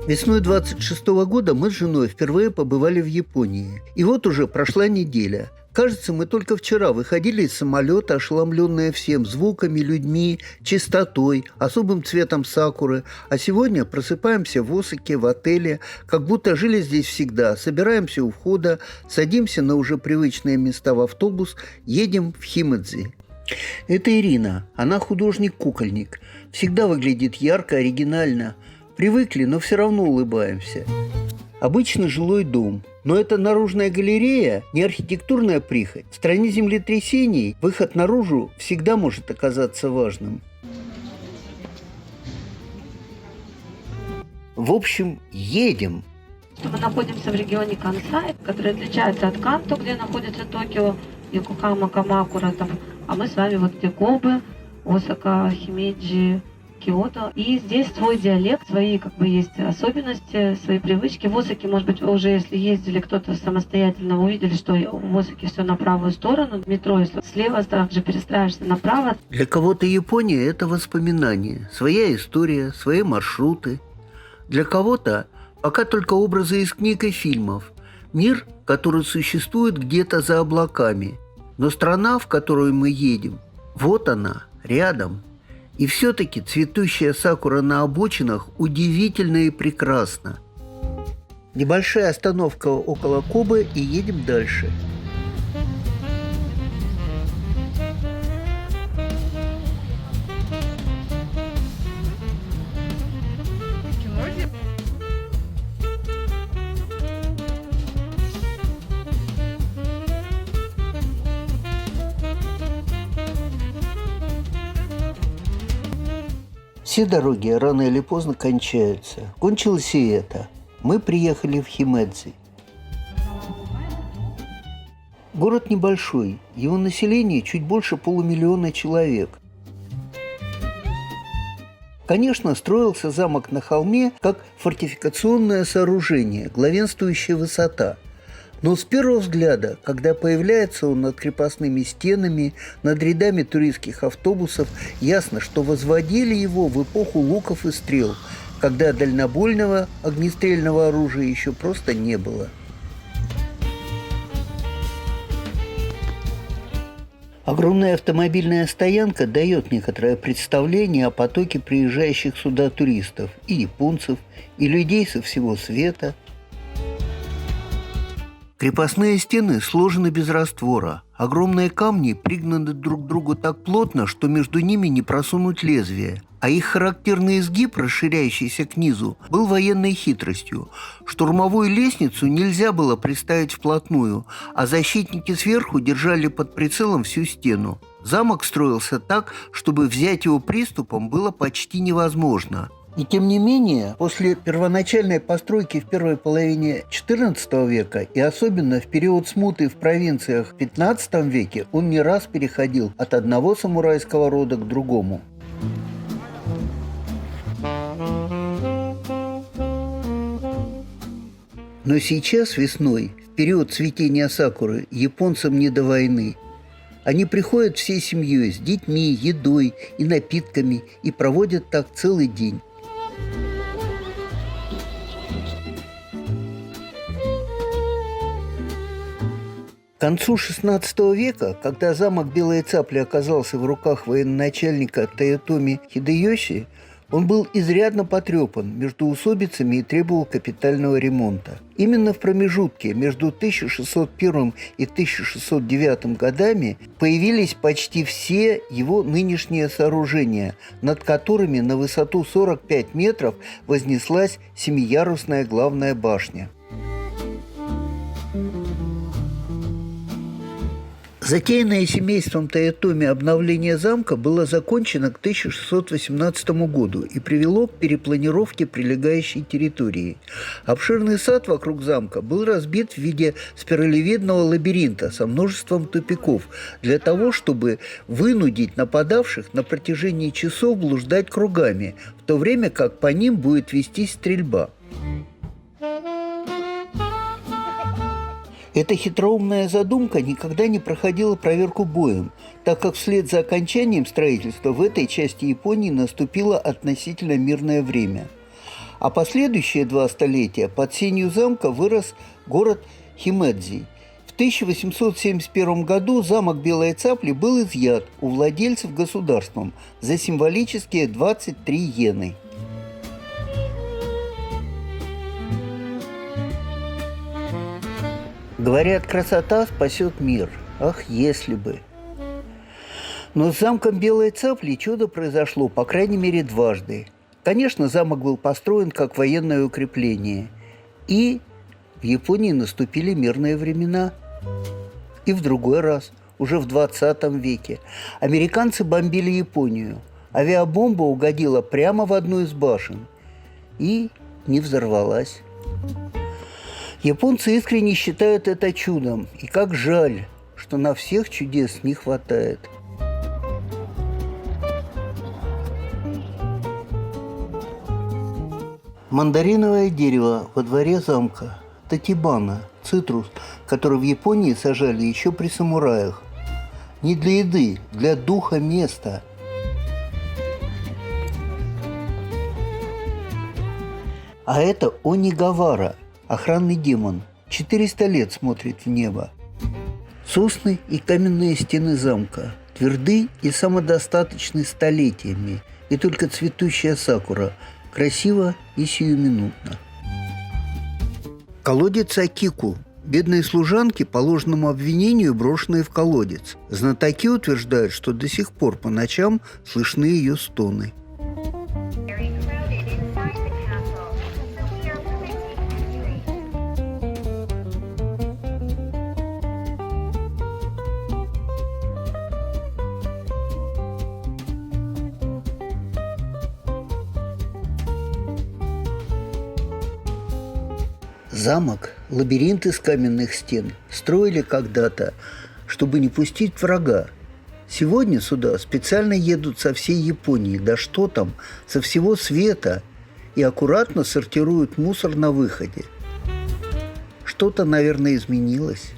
Весной 26 года мы с женой впервые побывали в Японии. И вот уже прошла неделя. Кажется, мы только вчера выходили из самолета, ошеломленные всем звуками, людьми, чистотой, особым цветом сакуры. А сегодня просыпаемся в Осаке, в отеле, как будто жили здесь всегда. Собираемся у входа, садимся на уже привычные места в автобус, едем в Химэдзи. Это Ирина. Она художник-кукольник. Всегда выглядит ярко, оригинально. Привыкли, но все равно улыбаемся. Обычный жилой дом. Но это наружная галерея, не архитектурная прихоть. В стране землетрясений выход наружу всегда может оказаться важным. В общем, едем. Мы находимся в регионе Кансай, который отличается от Канто, где находится Токио, Йокохама, Камакура. А мы с вами вот где Кобе, Осака, Химеджи, Киото. И здесь свой диалект, свои есть особенности, свои привычки. В Осаке, может быть, вы уже, если ездили кто-то самостоятельно, увидели, что в Осаке все на правую сторону. Метро, если слева, также перестраиваешься направо. Для кого-то Япония – это воспоминания, своя история, свои маршруты. Для кого-то пока только образы из книг и фильмов. Мир, который существует где-то за облаками. Но страна, в которую мы едем, вот она, рядом. И все-таки цветущая сакура на обочинах удивительна и прекрасна. Небольшая остановка около Кобе и едем дальше. Все дороги рано или поздно кончаются. Кончилось и это. Мы приехали в Химэдзи. Город небольшой. Его население чуть больше 500 000 человек. Конечно, строился замок на холме как фортификационное сооружение, главенствующая высота. Но с первого взгляда, когда появляется он над крепостными стенами, над рядами туристских автобусов, ясно, что возводили его в эпоху луков и стрел, когда дальнобойного огнестрельного оружия еще просто не было. Огромная автомобильная стоянка дает некоторое представление о потоке приезжающих сюда туристов, и японцев, и людей со всего света. Крепостные стены сложены без раствора. Огромные камни пригнаны друг к другу так плотно, что между ними не просунуть лезвие. А их характерный изгиб, расширяющийся к низу, был военной хитростью. Штурмовую лестницу нельзя было приставить вплотную, а защитники сверху держали под прицелом всю стену. Замок строился так, чтобы взять его приступом было почти невозможно. И тем не менее, после первоначальной постройки в первой половине XIV века и особенно в период смуты в провинциях в XV веке, он не раз переходил от одного самурайского рода к другому. Но сейчас, весной, в период цветения сакуры, японцам не до войны. Они приходят всей семьей, с детьми, едой и напитками и проводят так целый день. К концу XVI века, когда замок Белой Цапли оказался в руках военачальника Тоётоми Хидэёси, он был изрядно потрепан междоусобицами и требовал капитального ремонта. Именно в промежутке между 1601 и 1609 годами появились почти все его нынешние сооружения, над которыми на высоту 45 метров вознеслась семиярусная главная башня. Затеянное семейством Тоётоми обновление замка было закончено к 1618 году и привело к перепланировке прилегающей территории. Обширный сад вокруг замка был разбит в виде спиралевидного лабиринта со множеством тупиков для того, чтобы вынудить нападавших на протяжении часов блуждать кругами, в то время как по ним будет вестись стрельба. Эта хитроумная задумка никогда не проходила проверку боем, так как вслед за окончанием строительства в этой части Японии наступило относительно мирное время. А последующие 2 столетия под сенью замка вырос город Химедзи. В 1871 году замок Белой Цапли был изъят у владельцев государством за символические 23 йены. Говорят, красота спасет мир. Ах, если бы. Но с замком Белой Цапли чудо произошло, по крайней мере, дважды. Конечно, замок был построен как военное укрепление. И в Японии наступили мирные времена. И в другой раз, уже в 20 веке, американцы бомбили Японию. Авиабомба угодила прямо в одну из башен и не взорвалась. Японцы искренне считают это чудом. И как жаль, что на всех чудес не хватает. Мандариновое дерево во дворе замка. Татибана, цитрус, который в Японии сажали еще при самураях. Не для еды, для духа места. А это Онигавара, охранный демон. 400 лет смотрит в небо. Сосны и каменные стены замка. Тверды и самодостаточны столетиями. И только цветущая сакура. Красиво и сиюминутно. Колодец Акику. Бедные служанки по ложному обвинению брошенные в колодец. Знатоки утверждают, что до сих пор по ночам слышны ее стоны. Замок, лабиринт из каменных стен, строили когда-то, чтобы не пустить врага. Сегодня сюда специально едут со всей Японии, да что там, со всего света, и аккуратно сортируют мусор на выходе. Что-то, наверное, изменилось.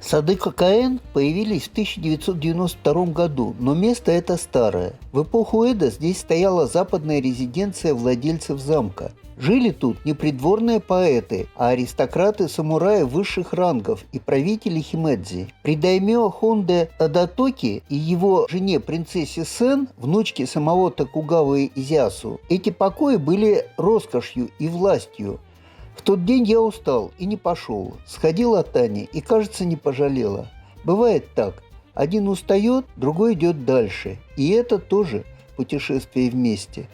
Сады Кокаэн появились в 1992 году, но место это старое. В эпоху Эдо здесь стояла западная резиденция владельцев замка. Жили тут не придворные поэты, а аристократы-самураи высших рангов и правители Химедзи. При даймё Хонде Тадатоки и его жене принцессе Сен, внучке самого Токугавы Изясу, эти покои были роскошью и властью. В тот день я устал и не пошел. Сходила Таня и, кажется, не пожалела. Бывает так. Один устает, другой идет дальше. И это тоже путешествие вместе.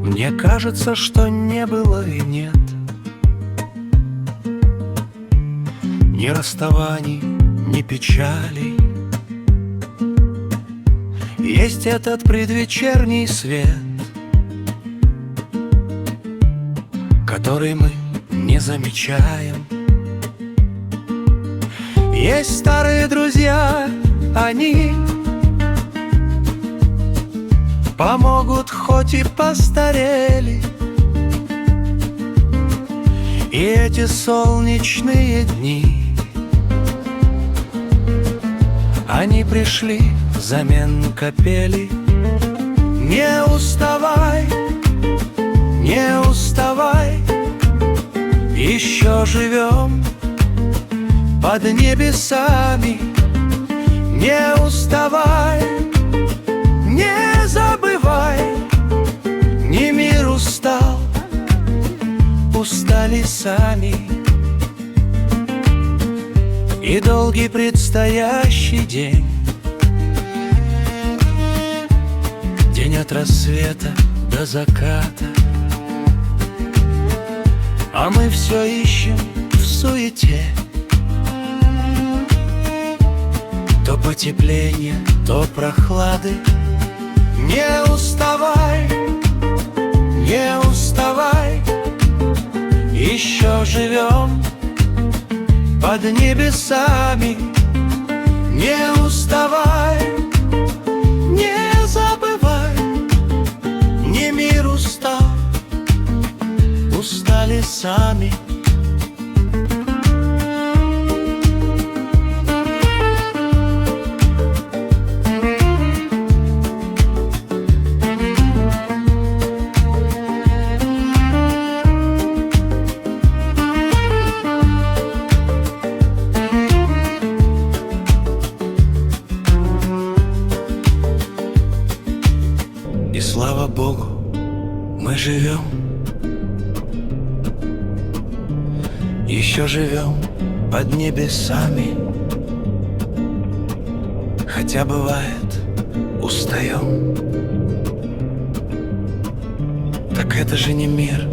Мне кажется, что не было и нет ни расставаний, ни печалей. Есть этот предвечерний свет, который мы не замечаем. Есть старые друзья, они помогут, хоть и постарели. И эти солнечные дни, они пришли взамен капели. Не уставай, не уставай, еще живем под небесами. Не уставай, не забывай, не мир устал, устали сами. И долгий предстоящий день, день от рассвета до заката, а мы все ищем в суете то потепления, то прохлады. Не уставай, не уставай, еще живем под небесами. Не уставай, не забывай, слава Богу, мы живем. Еще живем под небесами. Хотя бывает, устаем. Так это же не мир,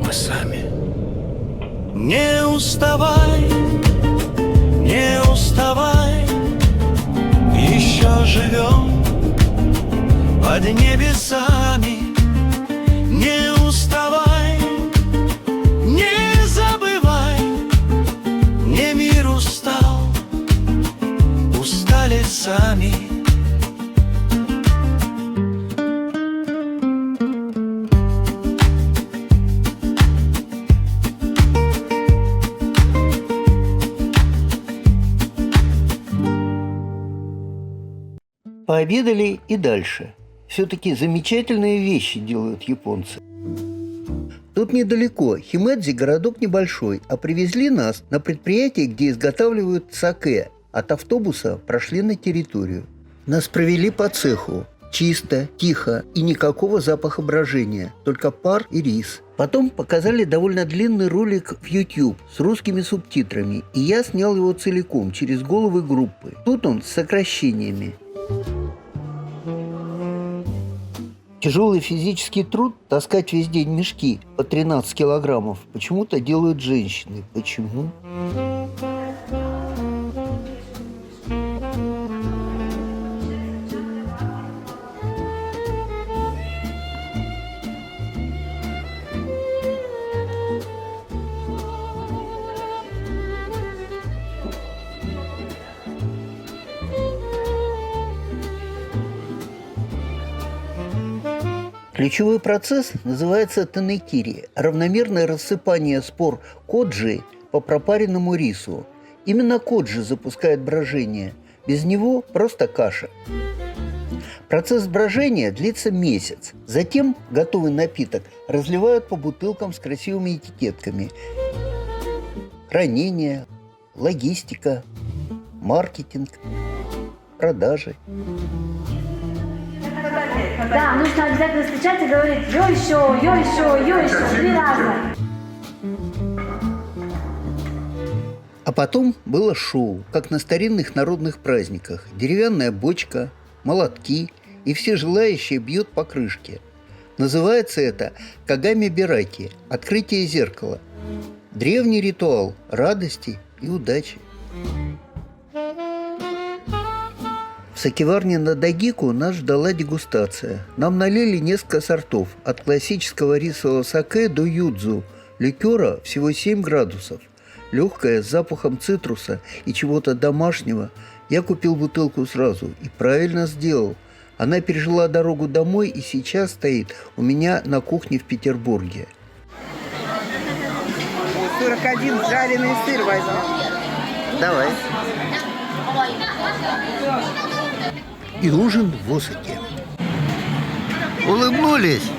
мы сами. Не уставай, не уставай. Еще живем под небесами. Не уставай, не забывай. Не мир устал, устали сами. Пообедали и дальше. Все-таки замечательные вещи делают японцы. Тут недалеко, Химэдзи городок небольшой, а привезли нас на предприятие, где изготавливают саке. От автобуса прошли на территорию. Нас провели по цеху. Чисто, тихо и никакого запаха брожения, только пар и рис. Потом показали довольно длинный ролик в YouTube с русскими субтитрами, и я снял его целиком, через головы группы. Тут он с сокращениями. Тяжелый физический труд, таскать весь день мешки по 13 килограммов, почему-то делают женщины. Почему? Ключевой процесс называется танекири – равномерное рассыпание спор коджи по пропаренному рису. Именно коджи запускает брожение, без него просто каша. Процесс брожения длится месяц. Затем готовый напиток разливают по бутылкам с красивыми этикетками. Хранение, логистика, маркетинг, продажи. Да, нужно обязательно встречать и говорить йо-еще, 3 раза. А потом было шоу, как на старинных народных праздниках. Деревянная бочка, молотки, и все желающие бьют по крышке. Называется это кагами-бираки – открытие зеркала. Древний ритуал радости и удачи. В сакеварне на Дагику нас ждала дегустация. Нам налили несколько сортов, от классического рисового саке до юдзу, ликера всего 7 градусов. Легкая, с запахом цитруса и чего-то домашнего. Я купил бутылку сразу и правильно сделал. Она пережила дорогу домой и сейчас стоит у меня на кухне в Петербурге. 41 жареный сыр возьмем. Давай. И ужин в Осаке. Улыбнулись.